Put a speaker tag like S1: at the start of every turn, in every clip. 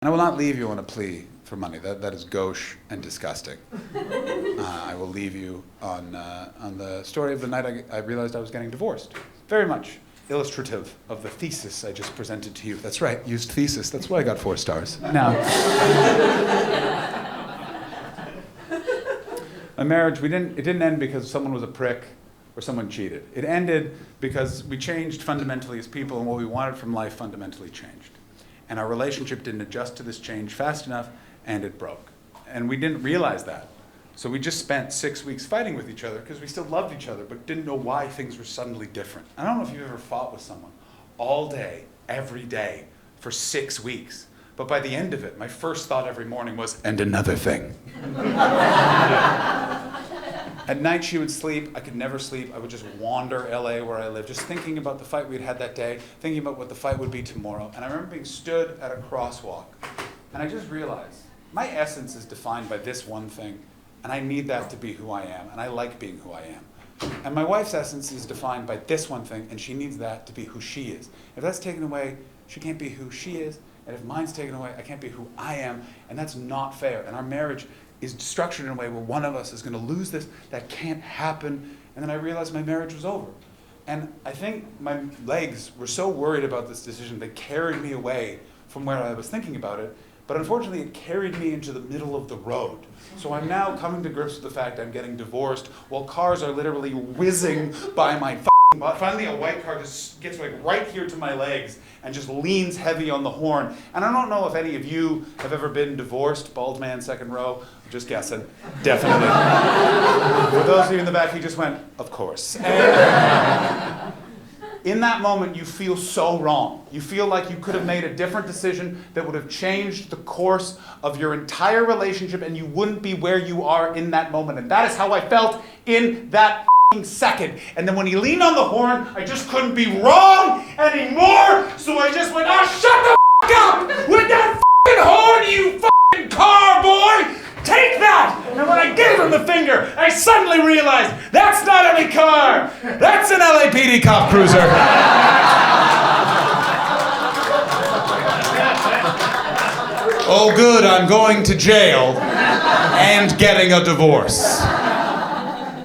S1: And I will not leave you on a plea for money. That is gauche and disgusting. I will leave you on the story of the night I realized I was getting divorced. Very much illustrative of the thesis I just presented to you. That's right, used thesis. That's why I got 4 stars. Now, my marriage, it didn't end because someone was a prick or someone cheated. It ended because we changed fundamentally as people, and what we wanted from life fundamentally changed. And our relationship didn't adjust to this change fast enough, and it broke. And we didn't realize that. So we just spent 6 weeks fighting with each other because we still loved each other, but didn't know why things were suddenly different. I don't know if you've ever fought with someone all day, every day, for 6 weeks. But by the end of it, my first thought every morning was, and another thing. At night she would sleep, I could never sleep. I would just wander LA where I live, just thinking about the fight we'd had that day, thinking about what the fight would be tomorrow. And I remember being stood at a crosswalk, and I just realized, my essence is defined by this one thing, and I need that to be who I am, and I like being who I am. And my wife's essence is defined by this one thing, and she needs that to be who she is. If that's taken away, she can't be who she is, and if mine's taken away, I can't be who I am, and that's not fair. And our marriage is structured in a way where one of us is going to lose this. That can't happen. And then I realized my marriage was over. And I think my legs were so worried about this decision, they carried me away from where I was thinking about it. But unfortunately, it carried me into the middle of the road. So I'm now coming to grips with the fact I'm getting divorced while cars are literally whizzing by my butt. Finally, a white car just gets like right here to my legs and just leans heavy on the horn. And I don't know if any of you have ever been divorced. Bald man, second row. I'm just guessing. Definitely. For those of you in the back, he just went, of course. And in that moment, you feel so wrong. You feel like you could have made a different decision that would have changed the course of your entire relationship, and you wouldn't be where you are in that moment. And that is how I felt in that second. And then when he leaned on the horn, I just couldn't be wrong anymore. So I just went, oh, shut the up with that horn, you car boy. Take that! And when I gave him the finger, I suddenly realized that's not any car. That's an LAPD cop cruiser. Oh, good, I'm going to jail and getting a divorce.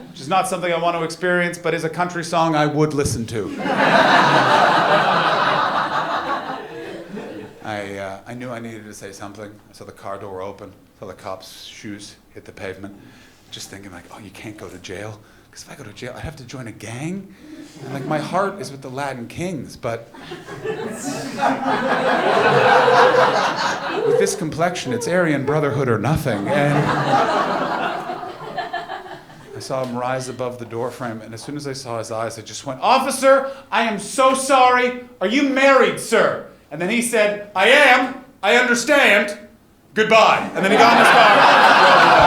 S1: Which is not something I want to experience, but is a country song I would listen to. I knew I needed to say something. I saw the car door open, saw the cop's shoes hit the pavement. Just thinking like, oh, you can't go to jail. Because if I go to jail, I have to join a gang. And like my heart is with the Latin Kings, but with this complexion, it's Aryan Brotherhood or nothing. And I saw him rise above the doorframe, and as soon as I saw his eyes, I just went, Officer, I am so sorry. Are you married, sir? And then he said, I am. I understand. Goodbye. And then he got in his car.